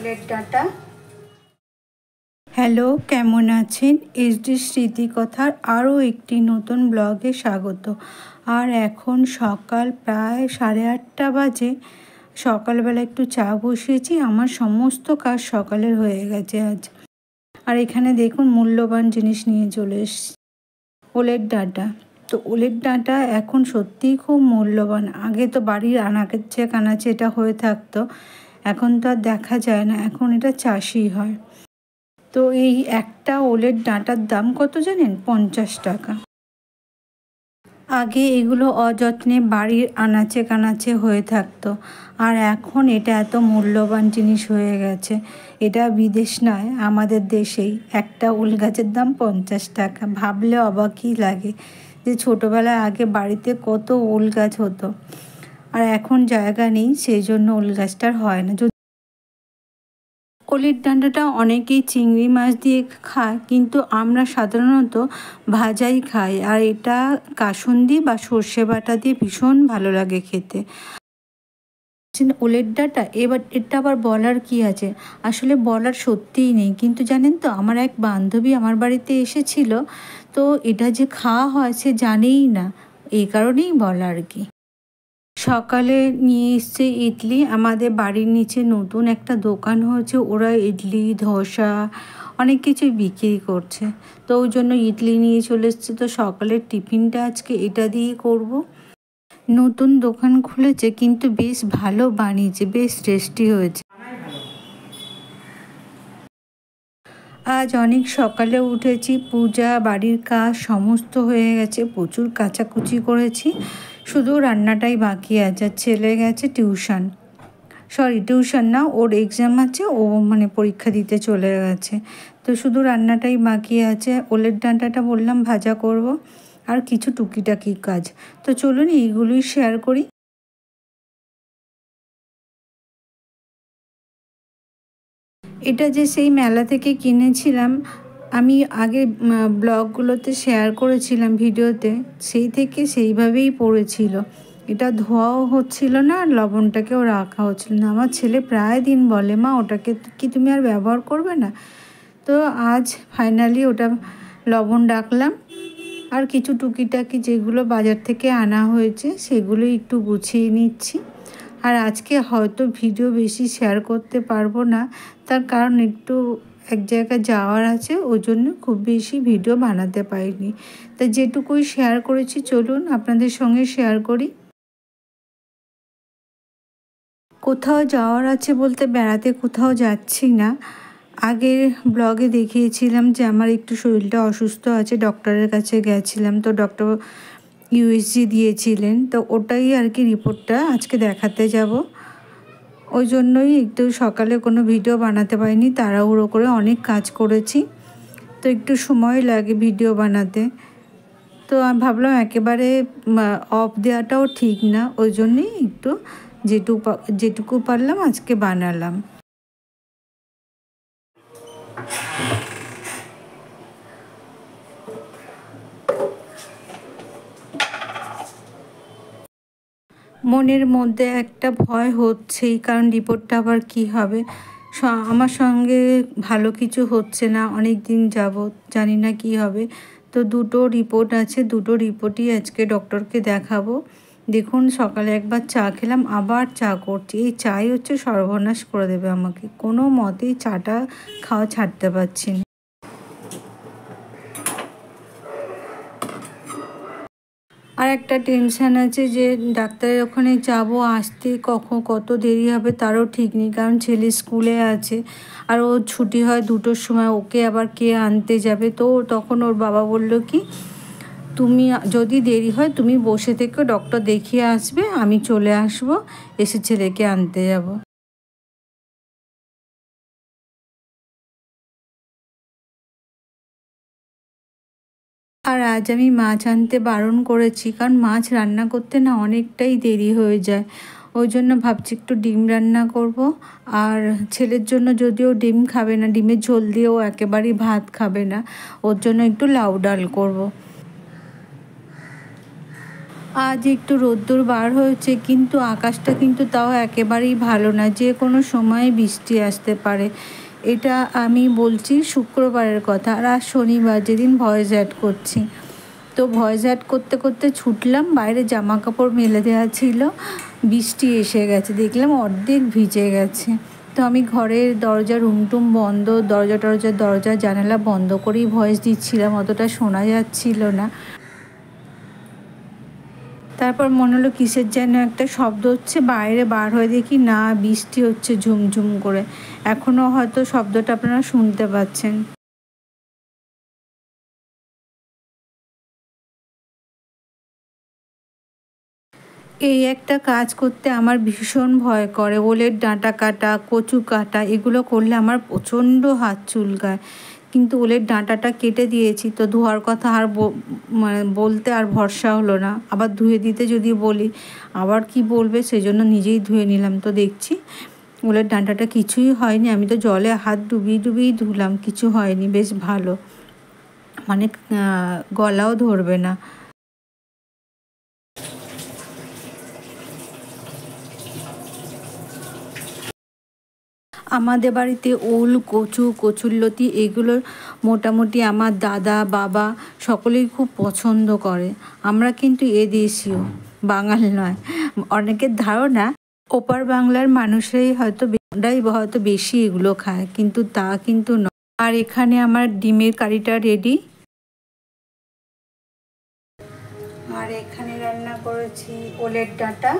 ওলের ডাঁটা। হ্যালো, কেমন আছেন? এসডি স্মৃতিকথার আরও একটি নতুন ব্লগে স্বাগত। আর এখন সকাল প্রায় 8:30 বাজে। সকালবেলা একটু চা বসিয়েছি, আমার সমস্ত কাজ সকালের হয়ে গেছে আজ। আর এখানে দেখুন মূল্যবান জিনিস নিয়ে চলে এসেছি, ওলের ডাঁটা। তো ওলের ডাঁটা এখন সত্যিই খুব মূল্যবান। আগে তো বাড়ির আনাচে কানাচে এটা হয়ে থাকতো, এখন তো আর দেখা যায় না, এখন এটা চাষই হয়। তো এই একটা ওলের ডাঁটার দাম কত জানেন? 50 টাকা। আগে এগুলো অযত্নে বাড়ির আনাচে কানাচে হয়ে থাকতো, আর এখন এটা এত মূল্যবান জিনিস হয়ে গেছে। এটা বিদেশ নয়, আমাদের দেশেই একটা ওল গাছের দাম 50 টাকা। ভাবলে অবাকই লাগে যে ছোটোবেলায় আগে বাড়িতে কত ওল গাছ হতো, আর এখন জায়গা নেই, সেই জন্য ওল গাছটার হয় না। ওলের ডাঁটাটা অনেকেই চিংড়ি মাছ দিয়ে খায়, কিন্তু আমরা সাধারণত ভাজাই খাই। আর এটা কাসুন্দি বা সর্ষে বাটা দিয়ে ভীষণ ভালো লাগে খেতে। ওলের ডাঁটা এবার এটা আবার বলার কি আছে, আসলে বলার সত্যিই নেই। কিন্তু জানেন তো, আমার এক বান্ধবী আমার বাড়িতে এসেছিল, তো এটা যে খাওয়া হয় সে জানেই না, এই কারণেই বলা আর কি। সকালে নিয়ে এসছে ইডলি। আমাদের বাড়ির নিচে নতুন একটা দোকান হয়েছে, ওরা ইডলি ধোসা অনেক কিছুই বিক্রি করছে, তো ওই জন্য ইডলি নিয়ে চলে এসছে। তো সকালের টিফিনটা আজকে এটা দিয়ে করব। নতুন দোকান খুলেছে, কিন্তু বেশ ভালো বানিয়েছে, বেশ টেস্টি হয়েছে। আজ অনেক সকালে উঠেছি, পূজা বাড়ির কাজ সমস্ত হয়ে গেছে, প্রচুর কাচাকুচি করেছি, শুধু রান্নাটাই বাকি আছে। ছেলে গেছে টিউশন না, ওর এক্সাম আছে, ও পরীক্ষা দিতে চলে গেছে। তো শুধু রান্নাটাই বাকি আছে। ওলের ডাঁটাটা বললাম ভাজা করব, আর কিছু টুকিটাকি কাজ। তো চলুন এইগুলোই শেয়ার করি। এটা যে সেই মেলা থেকে কিনেছিলাম, আমি আগে ব্লগগুলোতে শেয়ার করেছিলাম ভিডিওতে, সেই থেকে সেইভাবেই পড়েছিল। এটা ধোয়াও হচ্ছিল না, আর লবণটাকেও রাখা হচ্ছিল না। আমার ছেলে প্রায় দিন বলে, মা ওটাকে কি তুমি আর ব্যবহার করবে না? তো আজ ফাইনালি ওটা লবণ রাখলাম। আর কিছু টুকিটাকি যেগুলো বাজার থেকে আনা হয়েছে সেগুলো একটু গুছিয়ে নিচ্ছি। আর আজকে হয়তো ভিডিও বেশি শেয়ার করতে পারবো না, তার কারণ একটু এক জায়গায় যাওয়ার আছে, ওই জন্য খুব বেশি ভিডিও বানাতে পারিনি। তাই যেটুকুই শেয়ার করেছি চলুন আপনাদের সঙ্গে শেয়ার করি। কোথাও যাওয়ার আছে বলতে বেড়াতে কোথাও যাচ্ছি না। আগের ব্লগে দেখিয়েছিলাম যে আমার একটু শরীরটা অসুস্থ আছে, ডক্টরের কাছে গেছিলাম, তো ডক্টর ইউএসজি দিয়েছিলেন, তো ওটাই আর কি রিপোর্টটা আজকে দেখাতে যাব। ওই জন্যই একটু সকালে কোনো ভিডিও বানাতে পারিনি, তাড়াহুড়ো করে অনেক কাজ করেছি, তো একটু সময় লাগে ভিডিও বানাতে। তো আমি ভাবলাম একেবারে অফ দেওয়াটাও ঠিক না, ওই জন্যই একটু যেটুকু পারলাম আজকে বানালাম। মনের মধ্যে একটা ভয় হচ্ছেই, কারণ রিপোর্টটা আবার কী হবে। আমার সঙ্গে ভালো কিছু হচ্ছে না অনেক দিন যাবৎ, জানি না কি হবে। তো দুটো রিপোর্ট আছে, দুটো রিপোর্টই আজকে ডক্টরকে দেখাবো। দেখুন সকালে একবার চা খেলাম, আবার চা করছি। এই চাই হচ্ছে সর্বনাশ করে দেবে আমাকে, কোনো মতেই চাটা খাওয়া ছাড়তে পারছি না। আর একটা টেনশান আছে যে ডাক্তারের ওখানে যাব, আসতে কত দেরি হবে তারও ঠিক নেই, কারণ ছেলে স্কুলে আছে, আর ওর ছুটি হয় 2টোর সময়, ওকে আবার কে আনতে যাবে। তো তখন ওর বাবা বলল কি, তুমি যদি দেরি হয় তুমি বসে থেকো, ডক্টর দেখিয়ে আসবে, আমি চলে আসবো, এসে ছেলেকে আনতে যাব। আর আজ আমি মাছ আনতে বারণ করেছি, কারণ মাছ রান্না করতে না অনেকটাই দেরি হয়ে যায়। ওই জন্য ভাবছি একটু ডিম রান্না করব। আর ছেলের জন্য, যদিও ডিম খাবে না, ডিমের ঝোল দিয়েও একেবারেই ভাত খাবে না, ওর জন্য একটু লাউ ডাল করব। আজ একটু রোদ্দুর বার হয়েছে, কিন্তু আকাশটা কিন্তু তাও একেবারেই ভালো না, যে কোনো সময় বৃষ্টি আসতে পারে। এটা আমি বলছি শুক্রবারের কথা, আর আজ শনিবার, যেদিন ভয়েস অ্যাড করছি। তো ভয়েস অ্যাড করতে করতে ছুটলাম, বাইরে জামা কাপড় মেলে দেওয়া ছিল, বৃষ্টি এসে গেছে, দেখলাম অর্ধেক ভিজে গেছে। তো আমি ঘরের দরজা রুমটুম বন্ধ, দরজা জানালা বন্ধ করেই ভয়েস দিচ্ছিলাম, অতটা শোনা যাচ্ছিল না। তারপর মনে হলো কিসের যেন একটা শব্দ হচ্ছে, বাইরে বার হয়ে দেখি না, বৃষ্টি হচ্ছে ঝুমঝুম করে। এখনও হয়তো শব্দটা আপনারা শুনতে পাচ্ছেন। এই একটা কাজ করতে আমার ভীষণ ভয় করে, ওলের ডাঁটা কাটা, কচু কাটা, এগুলো করলে আমার প্রচণ্ড হাত চুলকায়। কিন্তু ওলের ডাঁটাটা কেটে দিয়েছি, তো ধোয়ার কথা আর মানে বলতে আর ভরসা হলো না। আবার ধুয়ে দিতে যদি বলি আবার কি বলবে, সেজন্য নিজেই ধুয়ে নিলাম। তো দেখছি ওলের ডাঁটাটা কিছুই হয়নি, আমি তো জলে হাত ডুবিয়েই ধুলাম, কিছু হয়নি, বেশ ভালো, মানে গলাও ধরবে না। আমাদের বাড়িতে ওল, কচু, কচুরলতি এগুলো মোটামুটি আমার দাদা, বাবা সকলেই খুব পছন্দ করে। আমরা কিন্তু এদেশীয়, বাঙাল নয়। অনেকের ধারণা ওপার বাংলার মানুষরাই হয়তো বেশি এগুলো খায়, কিন্তু তা কিন্তু নয়। আর এখানে আমার ডিমের কারিটা রেডি। আর এখানে রান্না করেছি ওলের ডাঁটা,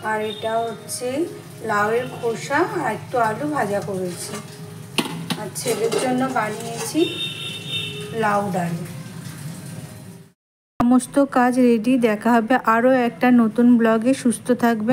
আর এটা হচ্ছে লাউয়ের খোসা, আর একটু আলু ভাজা করেছি। আর ছেলের জন্য বানিয়েছি লাউ ডাল। সমস্ত কাজ রেডি। দেখা হবে আরও একটা নতুন ব্লগে। সুস্থ থাকবেন।